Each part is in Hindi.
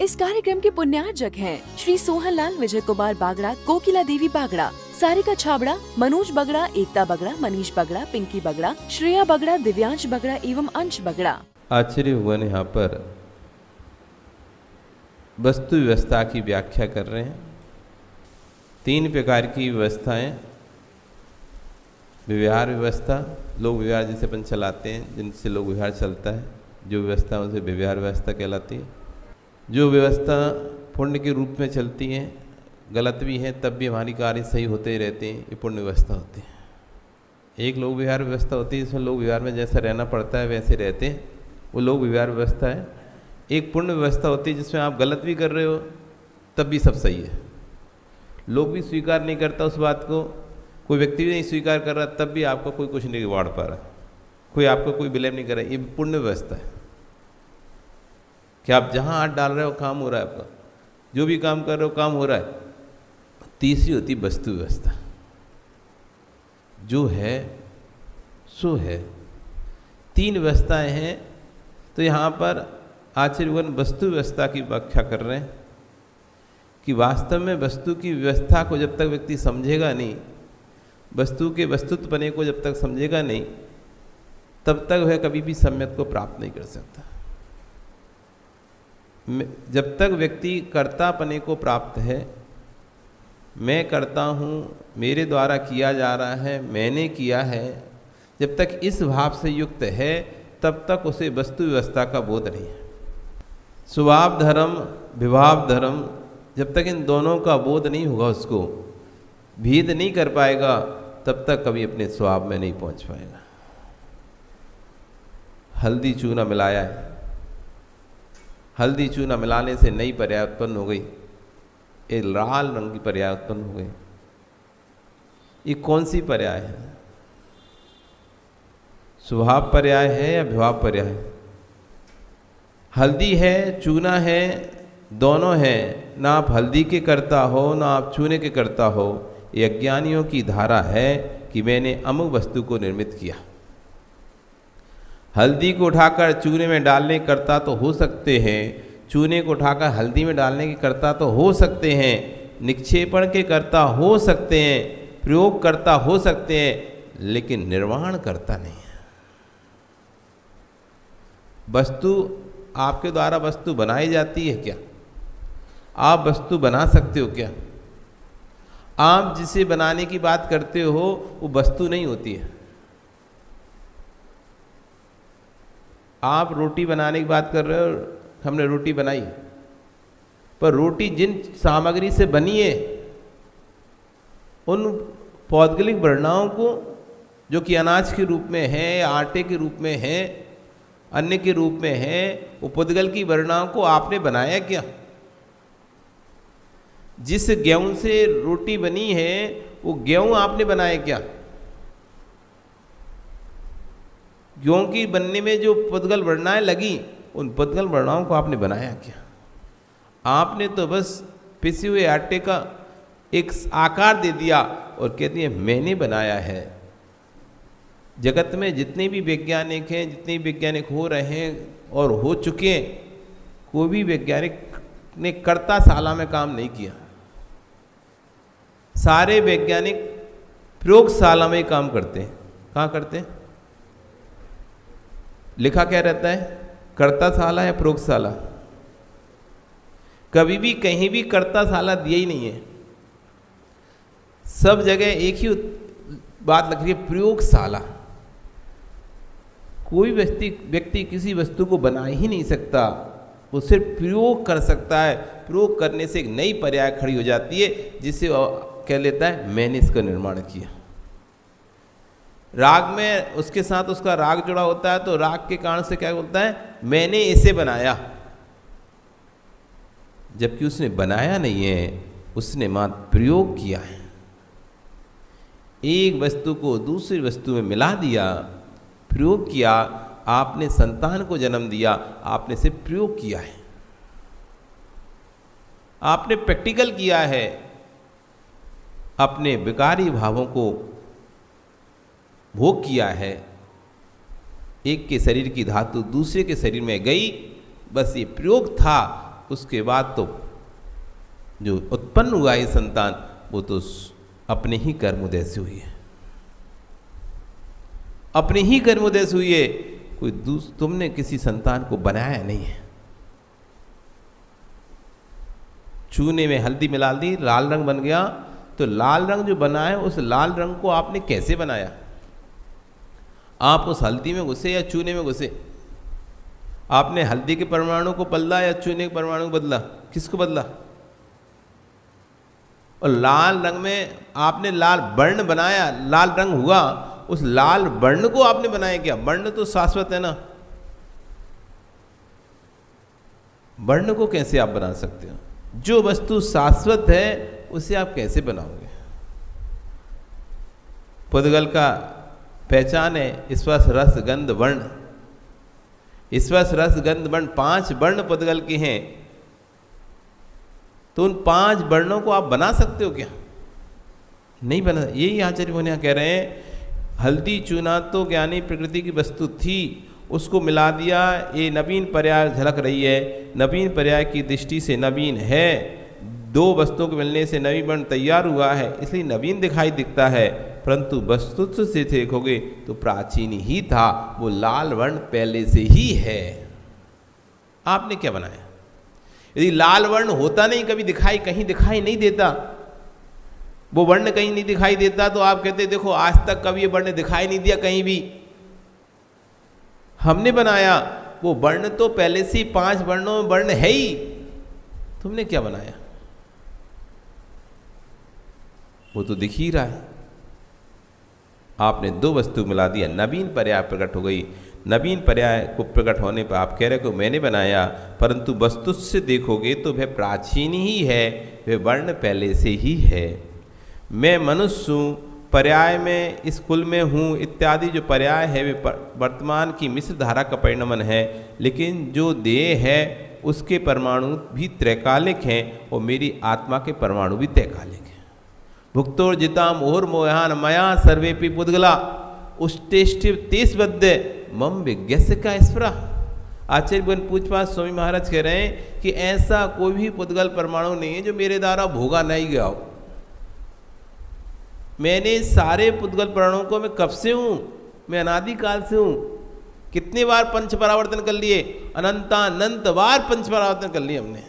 इस कार्यक्रम के पुण्यार्जक हैं श्री सोहनलाल विजय कुमार बागड़ा, कोकिला देवी बागड़ा, सारिका छाबड़ा, मनोज बगड़ा, एकता बगड़ा, मनीष बगड़ा, पिंकी बगड़ा, श्रेया बगड़ा, दिव्यांश बगड़ा एवं अंश बगड़ा। आचार्य भगवान यहाँ पर वस्तु व्यवस्था की व्याख्या कर रहे हैं। 3 प्रकार की व्यवस्थाएं, व्यवहार व्यवस्था, लोक व्यवहार जिसे अपन चलाते हैं, जिनसे लोक व्यवहार चलता है, जो व्यवस्था उसे व्यवहार व्यवस्था कहलाती है। जो व्यवस्था पुण्य के रूप में चलती हैं, गलत भी हैं तब भी हमारी कार्य सही होते ही रहते हैं, ये पुण्य व्यवस्था होती है। एक लोक व्यवहार व्यवस्था होती है जिसमें लोक व्यवहार में जैसा रहना पड़ता है वैसे रहते हैं, वो लोक व्यवहार व्यवस्था है। एक पुण्य व्यवस्था होती है जिसमें आप गलत भी कर रहे हो तब भी सब सही है, लोग भी स्वीकार नहीं करता उस बात को, कोई व्यक्ति भी नहीं स्वीकार कर रहा तब भी आपको कोई कुछ नहीं बिगाड़ पा रहा, कोई आपको कोई ब्लेम नहीं कर रहा। ये पुण्य व्यवस्था है कि आप जहाँ हाथ डाल रहे हो काम हो रहा है, आपका जो भी काम कर रहे हो काम हो रहा है। तीसरी होती वस्तु व्यवस्था, जो है सो है। 3 व्यवस्थाएं हैं, तो यहाँ पर आचार्य भगवान वस्तु व्यवस्था की व्याख्या कर रहे हैं कि वास्तव में वस्तु की व्यवस्था को जब तक व्यक्ति समझेगा नहीं, वस्तु के वस्तुत्वपने को जब तक समझेगा नहीं, तब तक वह कभी भी सम्यक को प्राप्त नहीं कर सकता। जब तक व्यक्ति कर्तापने को प्राप्त है, मैं करता हूँ, मेरे द्वारा किया जा रहा है, मैंने किया है, जब तक इस भाव से युक्त है तब तक उसे वस्तु व्यवस्था का बोध नहीं है। स्वभाव धर्म, विभाव धर्म, जब तक इन दोनों का बोध नहीं होगा, उसको भेद नहीं कर पाएगा, तब तक कभी अपने स्वभाव में नहीं पहुंच पाएगा। हल्दी चूना मिलाया है, हल्दी चूना मिलाने से नई पर्याय उत्पन्न हो गई, एक लाल रंग की पर्याय उत्पन्न हो गई। ये कौन सी पर्याय है? स्वभाव पर्याय है या विभाव पर्याय है? हल्दी है, चूना है, दोनों हैं। ना आप हल्दी के करता हो, ना आप चूने के करता हो। ये अज्ञानियों की धारा है कि मैंने अमुक वस्तु को निर्मित किया। हल्दी को उठाकर चूने में डालने करता तो हो सकते हैं, चूने को उठाकर हल्दी में डालने के करता तो हो सकते हैं, निक्षेपण के करता हो सकते हैं, प्रयोग करता हो सकते हैं, लेकिन निर्माण करता नहीं है। वस्तु आपके द्वारा वस्तु बनाई जाती है क्या? आप वस्तु बना सकते हो क्या? आप जिसे बनाने की बात करते हो वो वस्तु नहीं होती है। आप रोटी बनाने की बात कर रहे हो, हमने रोटी बनाई, पर रोटी जिन सामग्री से बनी है उन पौद्गलिक वर्णाओं को, जो कि अनाज के रूप में है या आटे के रूप में है, अन्न के रूप में है, वो पुद्गल की वर्णाओं को आपने बनाया क्या? जिस गेहूं से रोटी बनी है वो गेहूं आपने बनाया क्या? गेहूं की बनने में जो पुद्गल वर्णाएं लगी, उन पुद्गल वर्णाओं को आपने बनाया क्या? आपने तो बस पिसे हुए आटे का एक आकार दे दिया और कहती है मैंने बनाया है। जगत में जितने भी वैज्ञानिक हैं, जितने भी वैज्ञानिक हो रहे हैं और हो चुके हैं, कोई भी वैज्ञानिक ने कर्ताशाला में काम नहीं किया। सारे वैज्ञानिक प्रयोगशाला में काम करते हैं। कहाँ करते हैं? लिखा क्या रहता है? कर्ताशाला या प्रयोगशाला? कभी भी कहीं भी कर्ताशाला दिया ही नहीं है। सब जगह एक ही बात लिख रही है, प्रयोगशाला। कोई व्यक्ति किसी वस्तु को बना ही नहीं सकता, वो सिर्फ प्रयोग कर सकता है। प्रयोग करने से एक नई पर्याय खड़ी हो जाती है, जिसे कह लेता है मैंने इसका निर्माण किया। राग में उसके साथ उसका राग जुड़ा होता है, तो राग के कारण से क्या बोलता है? मैंने इसे बनाया। जबकि उसने बनाया नहीं है, उसने मात्र प्रयोग किया है। एक वस्तु को दूसरी वस्तु में मिला दिया, प्रयोग किया। आपने संतान को जन्म दिया, आपने सिर्फ प्रयोग किया है, आपने प्रैक्टिकल किया है। अपने विकारी भावों को भोग किया है। एक के शरीर की धातु दूसरे के शरीर में गई, बस ये प्रयोग था। उसके बाद तो जो उत्पन्न हुआ है संतान वो तो अपने ही कर्मोदय से हुई है, अपने ही कर्मोदय से हुई है। कोई तुमने किसी संतान को बनाया नहीं है। चूने में हल्दी मिला दी, लाल रंग बन गया, तो लाल रंग जो बना है उस लाल रंग को आपने कैसे बनाया? आप उस हल्दी में घुसे या चूने में घुसे? आपने हल्दी के परमाणु को बदला या चूने के परमाणु को बदला? किसको बदला? और लाल रंग में आपने लाल वर्ण बनाया, लाल रंग हुआ, उस लाल वर्ण को आपने बनाया क्या? वर्ण तो शाश्वत है ना, वर्ण को कैसे आप बना सकते हो? जो वस्तु शाश्वत है उसे आप कैसे बनाओगे? पुद्गल का पहचान है स्पर्श रस गंध वर्ण। स्पर्श रस गंध वर्ण 5 वर्ण पुद्गल के हैं, तो उन 5 वर्णों को आप बना सकते हो क्या? नहीं बना। यही आचार्य मुनि कह रहे हैं, हल्दी चूना तो ज्ञानी प्रकृति की वस्तु थी, उसको मिला दिया, ये नवीन पर्याय झलक रही है, नवीन पर्याय की दृष्टि से नवीन है, 2 वस्तुओं के मिलने से नवीन वर्ण तैयार हुआ है, इसलिए नवीन दिखाई दिखता है, परंतु वस्तुत्व से देखोगे तो प्राचीन ही था, वो लाल वर्ण पहले से ही है। आपने क्या बनाया? यदि लाल वर्ण होता नहीं, कभी कहीं दिखाई नहीं देता, वो वर्ण कहीं नहीं दिखाई देता, तो आप कहते देखो आज तक कभी ये वर्ण दिखाई नहीं दिया कहीं भी, हमने बनाया। वो वर्ण तो पहले से ही 5 वर्णों में वर्ण है ही, तुमने क्या बनाया? वो तो दिख ही रहा है। आपने 2 वस्तु मिला दिया, नवीन पर्याय प्रकट हो गई। नवीन पर्याय को प्रकट होने पर आप कह रहे हो मैंने बनाया, परंतु वस्तु से देखोगे तो वह प्राचीन ही है, वह वर्ण पहले से ही है। मैं मनुष्य हूँ, पर्याय में इस कुल में हूँ इत्यादि जो पर्याय है वे वर्तमान की मिश्र धारा का परिणमन है, लेकिन जो देह है उसके परमाणु भी त्रैकालिक हैं और मेरी आत्मा के परमाणु भी त्रैकालिक हैं। भुक्तोर्जिता मोहर मोहान मया सर्वेपि पुद्गला उष्टेष्टिव तेज बद्य मम विज्ञस्य का स्परा। आचार्य बन पूछपात स्वामी महाराज कह रहे हैं कि ऐसा कोई भी पुद्गल परमाणु नहीं है जो मेरे द्वारा भोगा नहीं गया हो। मैंने सारे पुद्गल परमाणुओं को, मैं कब से हूँ, मैं अनादिकाल से हूँ। कितने बार पंच परावर्तन कर लिए? अनंत बार पंच परावर्तन कर लिए हमने।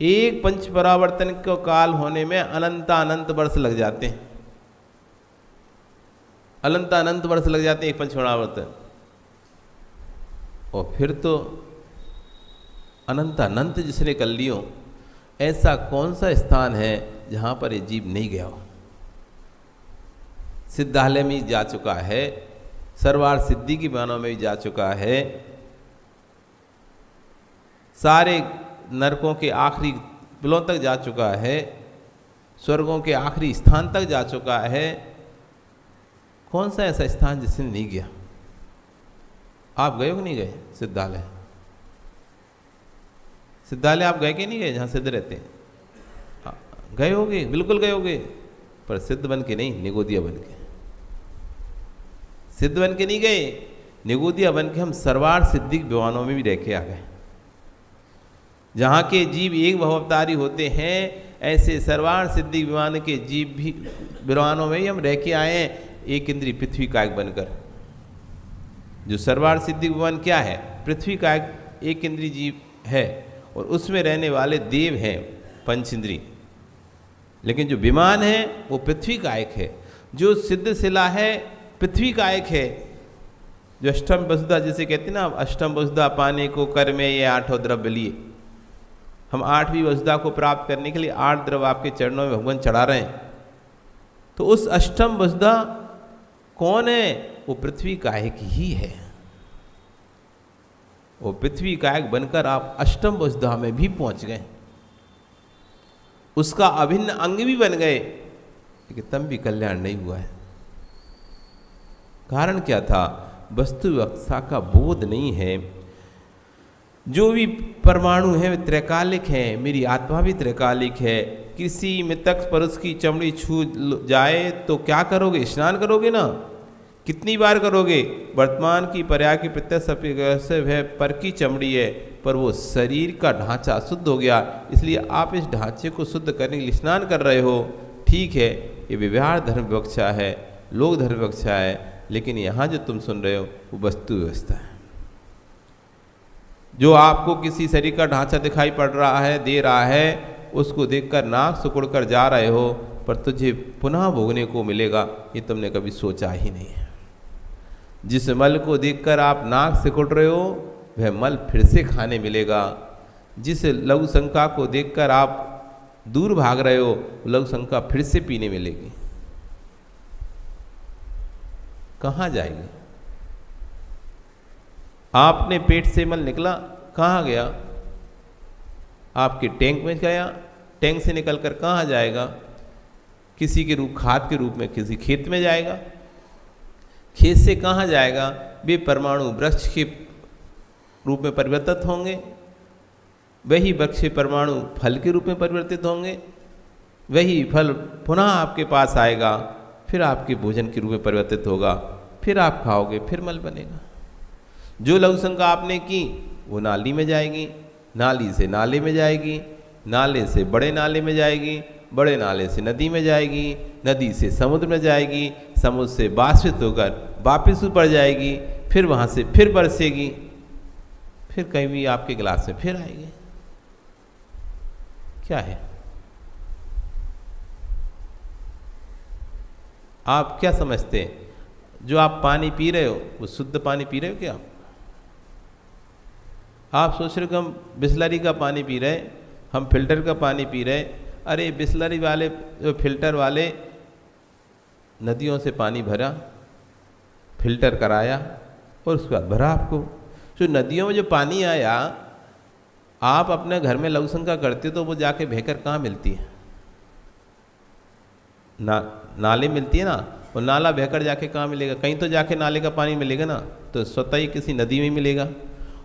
एक पंच परावर्तन का काल होने में अनंत वर्ष लग जाते हैं, अनंत वर्ष लग जाते हैं एक पंच परावर्तन। और फिर तो अनंत जिसने कर लियो, ऐसा कौन सा स्थान है जहाँ पर ये जीव नहीं गया हो? सिद्धालय में जा चुका है, सर्वार सिद्धि की मानव में भी जा चुका है, सारे नरकों के आखिरी बिलों तक जा चुका है, स्वर्गों के आखिरी स्थान तक जा चुका है। कौन सा ऐसा स्थान जिसने नहीं गया? आप गए हो कि नहीं गए? सिद्धालय, सिद्धालय आप गए कि नहीं गए? जहाँ सिद्ध रहते हैं गए होगे, बिल्कुल गए होगे, पर सिद्ध बन के नहीं, निगोदिया बन के। सिद्ध बन के नहीं गए, निगोदिया बन के हम सर्वार सिद्धि विमानों में भी रह के आ गए। जहाँ के जीव एक भवअवतारी होते हैं, ऐसे सर्वार सिद्धि विमान के जीव भी विमानों में ही हम रह के आए हैं, एक इंद्रिय पृथ्वी कायक बनकर। जो सर्वार सिद्धि विमान क्या है? पृथ्वी कायक एक इंद्रिय जीव है और उसमें रहने वाले देव हैं पंच इंद्रिय, लेकिन जो विमान है वो पृथ्वी कायक है। जो सिद्ध शिला है पृथ्वी कायक है। जो अष्टम वसुधा जिसे कहते हैं ना, अष्टम वसुधा पाने को कर में ये 8 द्रव्य लिए, हम 8वीं वसुधा को प्राप्त करने के लिए 8 द्रव्य आपके चरणों में भगवान चढ़ा रहे हैं। तो उस अष्टम वसुधा कौन है? वो पृथ्वी कायक ही है। वो पृथ्वी कायक बनकर आप अष्टम वसुधा में भी पहुंच गए, उसका अभिन्न अंग भी बन गए, लेकिन तब भी कल्याण नहीं हुआ है। कारण क्या था? वस्तु व्यवस्था का बोध नहीं है। जो भी परमाणु है वे त्रैकालिक हैं, मेरी आत्मा भी त्रैकालिक है। किसी मृतक पुरुष की चमड़ी छू जाए तो क्या करोगे? स्नान करोगे ना। कितनी बार करोगे? वर्तमान की पर्याय की प्रत्यक्ष अपेक्षा से वह पर की चमड़ी है, पर वो शरीर का ढांचा शुद्ध हो गया, इसलिए आप इस ढांचे को शुद्ध करने के लिए स्नान कर रहे हो। ठीक है, ये व्यवहार धर्म विवक्षा है, लोक धर्म विवक्षा है, लेकिन यहाँ जो तुम सुन रहे हो वो वस्तु व्यवस्था है। जो आपको किसी शरीर का ढांचा दिखाई पड़ रहा है, दे रहा है, उसको देखकर नाक सिकुड़ कर जा रहे हो, पर तुझे पुनः भोगने को मिलेगा, ये तुमने कभी सोचा ही नहीं है। जिस मल को देखकर आप नाक सिकुड़ रहे हो, वह मल फिर से खाने मिलेगा। जिस लघु शंका को देखकर आप दूर भाग रहे हो, लघु शंका फिर से पीने मिलेगी। कहाँ जाएगी? आपने पेट से मल निकला, कहाँ गया? आपके टैंक में गया, टैंक से निकलकर कहाँ जाएगा? किसी के रूप, खाद के रूप में किसी खेत में जाएगा। खेत से कहाँ जाएगा? वे परमाणु वृक्ष के रूप में परिवर्तित होंगे, वही वृक्ष के परमाणु फल के रूप में परिवर्तित होंगे, वही फल पुनः आपके पास आएगा, फिर आपके भोजन के रूप में परिवर्तित होगा, फिर आप खाओगे, फिर मल बनेगा। जो लघु शंका आपने की वो नाली में जाएगी, नाली से नाले में जाएगी, नाले से बड़े नाले में जाएगी, बड़े नाले से नदी में जाएगी, नदी से समुद्र में जाएगी, समुद्र से बाष्पित होकर वापिस ऊपर जाएगी, फिर वहाँ से फिर बरसेगी, फिर कहीं भी आपके गिलास में फिर आएगी। क्या है? आप क्या समझते हैं? जो आप पानी पी रहे हो वो शुद्ध पानी पी रहे हो क्या? आप सोच रहे हो कि हम बिस्लरी का पानी पी रहे हैं, हम फिल्टर का पानी पी रहे हैं। अरे बिस्लरी वाले, जो फिल्टर वाले, नदियों से पानी भरा, फिल्टर कराया और उसके बाद भरा आपको। जो नदियों में जो पानी आया, आप अपने घर में लघु शंका करते हो तो वो जाके बहकर कहाँ मिलती है? नाले मिलती है ना। वो नाला बहकर जाके कहाँ मिलेगा? कहीं तो जाके नाले का पानी मिलेगा ना, तो स्वतः ही किसी नदी में मिलेगा,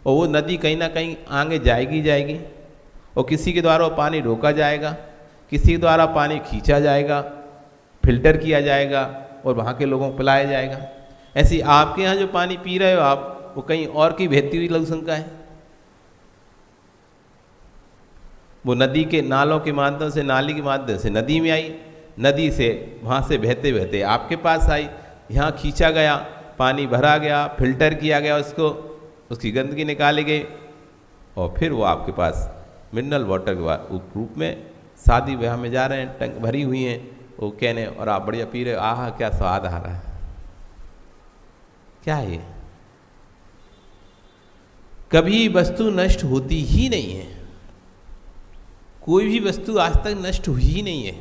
और वो नदी कहीं ना कहीं आगे जाएगी जाएगी, और किसी के द्वारा वो पानी रोका जाएगा, किसी के द्वारा पानी खींचा जाएगा, फिल्टर किया जाएगा और वहाँ के लोगों को पिलाया जाएगा। ऐसे आपके यहाँ जो पानी पी रहे हो आप, वो कहीं और की बहती हुई लघु शंका है। वो नदी के नालों के माध्यम से, नाली के माध्यम से नदी में आई, नदी से वहाँ से बहते बहते आपके पास आई, यहाँ खींचा गया, पानी भरा गया, फिल्टर किया गया, उसको, उसकी गंदगी निकाली गई, और फिर वो आपके पास मिनरल वाटर के रूप में शादी ब्याह में जा रहे हैं, टंक भरी हुई हैं, वो कहने, और आप बढ़िया पी रहे हो, आहा क्या स्वाद आ रहा है। क्या है ये? कभी वस्तु नष्ट होती ही नहीं है। कोई भी वस्तु आज तक नष्ट हुई ही नहीं है।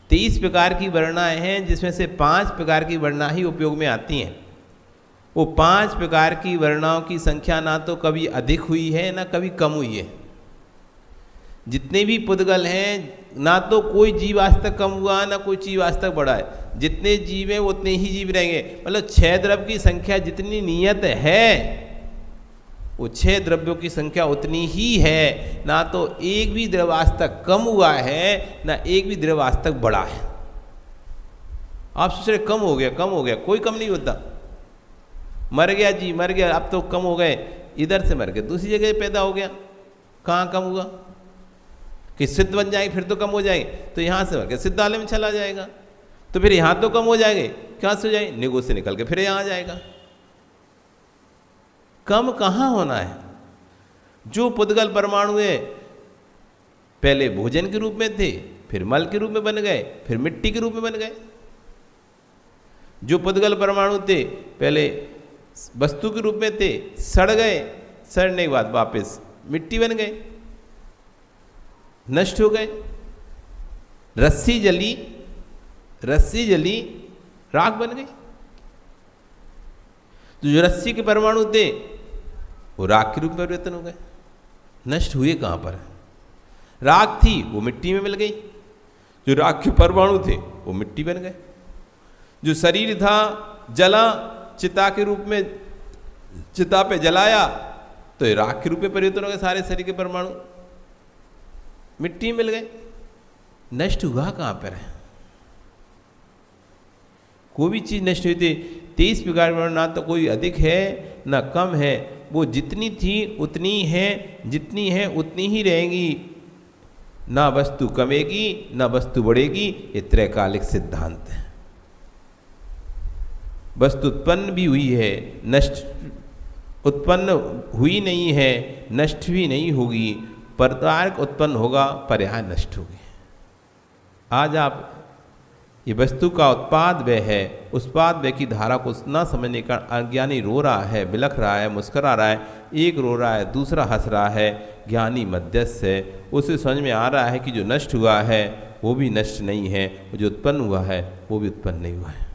23 प्रकार की वर्णाएं हैं, जिसमें से 5 प्रकार की वर्णा ही उपयोग में आती हैं। वो 5 प्रकार की वर्णाओं की संख्या ना तो कभी अधिक हुई है ना कभी कम हुई है। जितने भी पुद्गल हैं, ना तो कोई जीव आज तक कम हुआ ना कोई जीव आज तक बढ़ा है। जितने जीव हैं उतने ही जीव रहेंगे। मतलब 6 द्रव्य की संख्या जितनी नियत है, वो 6 द्रव्यों की संख्या उतनी ही है। ना तो एक भी द्रव्य आज तक कम हुआ है, ना एक भी द्रव्य आज तक बढ़ा है। आप सोच रहे कम हो गया, कम हो गया, कोई कम नहीं होता। मर गया जी, मर गया, अब तो कम हो गए, इधर से मर गए दूसरी जगह पैदा हो गया, कहाँ कम हुआ? कि सिद्ध बन जाएंगे फिर तो कम हो जाएंगे, तो यहाँ से मर के सिद्धालय में चला जाएगा, तो फिर यहाँ तो कम हो जाएंगे, कहाँ से हो जाएंगे? निगो से निकल के फिर यहाँ आ जाएगा। कम कहाँ होना है? जो पुद्गल परमाणु है, पहले भोजन के रूप में थे, फिर मल के रूप में बन गए, फिर मिट्टी के रूप में बन गए। जो पुद्गल परमाणु थे, पहले वस्तु के रूप में थे, सड़ गए, सड़ने के बाद वापस मिट्टी बन गए, नष्ट हो गए। रस्सी जली, रस्सी जली, राख बन गई। तो जो रस्सी के परमाणु थे वो राख के रूप में परिवर्तन हो गए। नष्ट हुए कहाँ पर? राख थी वो मिट्टी में मिल गई, जो राख के परमाणु थे वो मिट्टी बन गए। जो शरीर था जला, चिता के रूप में चिता पे जलाया तो ये राख के रूप में परिवर्तन हो गए। सारे शरीर के परमाणु मिट्टी में मिल गए। नष्ट हुआ कहाँ पर है? कोई भी चीज़ नष्ट हुई थी। 23 प्रकार के ना तो कोई अधिक है ना कम है, वो जितनी थी उतनी है, जितनी है उतनी ही रहेगी, ना वस्तु कमेगी ना वस्तु बढ़ेगी। ये त्रैकालिक सिद्धांत है। वस्तु उत्पन्न भी हुई है, नष्ट उत्पन्न हुई नहीं है, नष्ट भी नहीं होगी। पर्याय उत्पन्न होगा, पर्याय नष्ट होगी। आज आप ये वस्तु का उत्पाद व्यय है, उस उत्पाद व्यय की धारा को न समझने का अज्ञानी रो रहा है, बिलख रहा है, मुस्करा रहा है। एक रो रहा है, दूसरा हंस रहा है, ज्ञानी मध्यस्थ है। उसे समझ में आ रहा है कि जो नष्ट हुआ है वो भी नष्ट नहीं है, जो उत्पन्न हुआ है वो भी उत्पन्न नहीं हुआ है।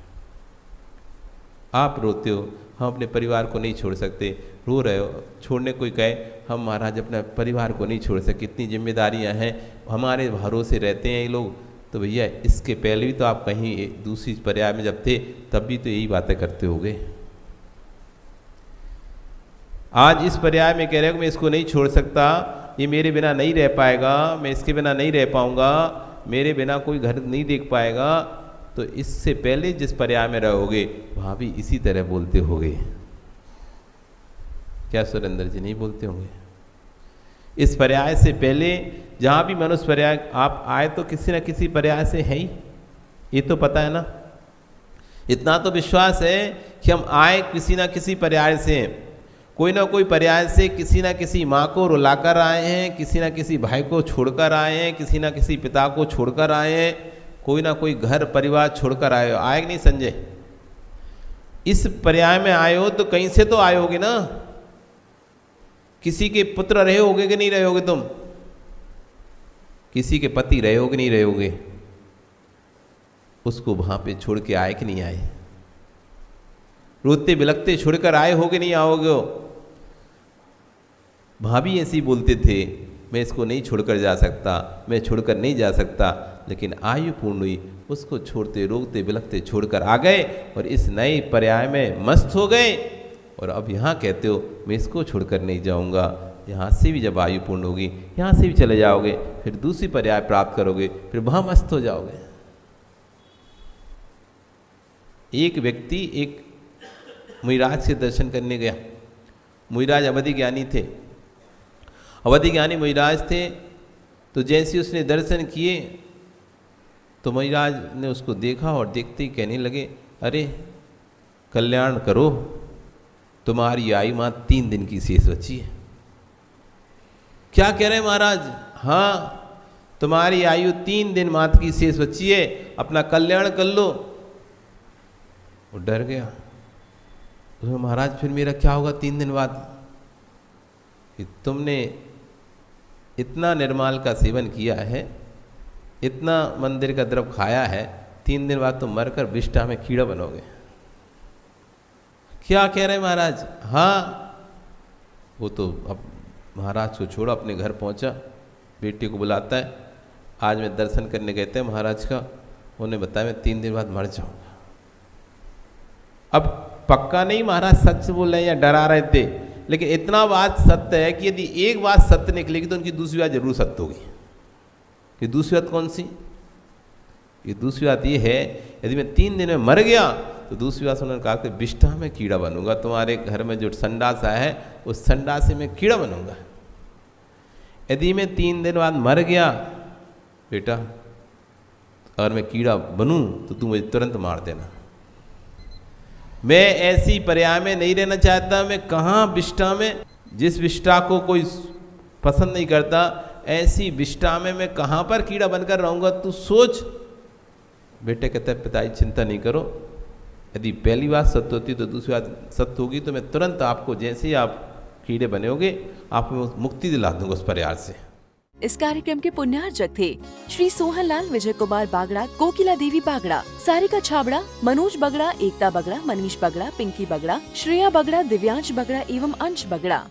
आप रोते हो, हम अपने परिवार को नहीं छोड़ सकते, रो रहे हो, छोड़ने कोई कहे हम महाराज अपने परिवार को नहीं छोड़ सकते, कितनी जिम्मेदारियां हैं, हमारे भरोसे रहते हैं ये लोग। तो भैया इसके पहले भी तो आप कहीं दूसरी पर्याय में जब थे तब भी तो यही बातें करते होगे। आज इस पर्याय में कह रहे हो मैं इसको नहीं छोड़ सकता, ये मेरे बिना नहीं रह पाएगा, मैं इसके बिना नहीं रह पाऊंगा, मेरे बिना कोई घर नहीं देख पाएगा। तो इससे पहले जिस पर्याय में रहोगे वहां भी इसी तरह बोलते होगे। क्या सुरेंद्र जी नहीं बोलते होंगे? इस पर्याय से पहले जहां भी मनुष्य पर्याय आप आए तो किसी न किसी पर्याय से है ही, ये तो पता है ना। इतना तो विश्वास है कि हम आए किसी न किसी पर्याय से, कोई ना कोई पर्याय से किसी न किसी माँ को रुलाकर आए हैं, किसी न किसी भाई को छोड़कर आए हैं, किसी न किसी पिता को छोड़कर आए हैं, कोई ना कोई घर परिवार छोड़कर आए हो। आए कि नहीं संजय? इस पर्याय में आए हो तो कहीं से तो आए होगे ना। किसी के पुत्र रहे होगे कि नहीं रहे होगे तुम? किसी के पति रहे होगे नहीं रहे होगे? उसको वहां पे छोड़ के आए कि नहीं आए? रोते बिलखते छोड़कर आए होगे नहीं आओगे? वहां भी ऐसे ही बोलते थे, मैं इसको नहीं छोड़कर जा सकता, मैं छोड़कर नहीं जा सकता। लेकिन आयु पूर्ण हुई, उसको छोड़ते रोकते बिलखते छोड़कर आ गए और इस नए पर्याय में मस्त हो गए। और अब यहाँ कहते हो मैं इसको छोड़कर नहीं जाऊँगा। यहाँ से भी जब आयु पूर्ण होगी यहाँ से भी चले जाओगे, फिर दूसरी पर्याय प्राप्त करोगे, फिर वहाँ मस्त हो जाओगे। एक व्यक्ति एक मुनिराज के दर्शन करने गया। मुनिराज अवधि ज्ञानी थे, अवधि ज्ञानी मुनिराज थे। तो जैसे उसने दर्शन किए तो मुनिराज ने उसको देखा और देखते ही कहने लगे, अरे कल्याण करो, तुम्हारी आयु मां 3 दिन की शेष बची है। क्या कह रहे हैं महाराज? हाँ, तुम्हारी आयु 3 दिन मात्र की शेष बची है, अपना कल्याण कर लो। वो डर गया, तो महाराज फिर मेरा क्या होगा 3 दिन बाद? कि तुमने इतना निर्माल का सेवन किया है, इतना मंदिर का द्रव्य खाया है, 3 दिन बाद तुम मरकर विष्ठा में कीड़ा बनोगे। क्या कह रहे हैं महाराज? हाँ। वो तो अब महाराज को छोड़ा, अपने घर पहुंचा, बेटी को बुलाता है, आज मैं दर्शन करने गए थे महाराज का, उन्हें बताया मैं 3 दिन बाद मर जाऊंगा। अब पक्का नहीं महाराज सच बोल रहे हैं या डरा रहे थे, लेकिन इतना बात सत्य है कि यदि एक बात सत्य निकलेगी तो उनकी दूसरी बात जरूर सत्य होगी। कि दूसरी बात कौन सी? ये दूसरी बात ये है, यदि मैं 3 दिन में मर गया तो दूसरी बात उन्होंने कहा कि विष्ठा में कीड़ा बनूंगा, तुम्हारे घर में जो संडास है उस संडास से मैं कीड़ा बनूंगा। यदि मैं 3 दिन बाद मर गया बेटा, अगर मैं कीड़ा बनूं तो तू मुझे तुरंत मार देना। मैं ऐसी पर्याय में नहीं रहना चाहता। मैं कहाँ विष्ठा में, जिस विष्ठा को कोई पसंद नहीं करता, ऐसी विष्ठा में मैं कहाँ पर कीड़ा बनकर रहूंगा, तू सोच। बेटे कहते हैं पिताजी चिंता नहीं करो, यदि पहली बात सत्य होती तो दूसरी बात सत्य होगी, तो मैं तुरंत आपको जैसे ही आप कीड़े बने होगे आपको मुक्ति दिला दूंगा उस पर्याय से। इस कार्यक्रम के पुण्यार्चक थे श्री सोहनलाल विजय कुमार बागड़ा, कोकिला देवी बागड़ा, सारिका छाबड़ा, मनोज बगड़ा, एकता बगड़ा, मनीष बगड़ा, पिंकी बगड़ा, श्रेया बगड़ा, दिव्यांश बगड़ा एवं अंश बगड़ा।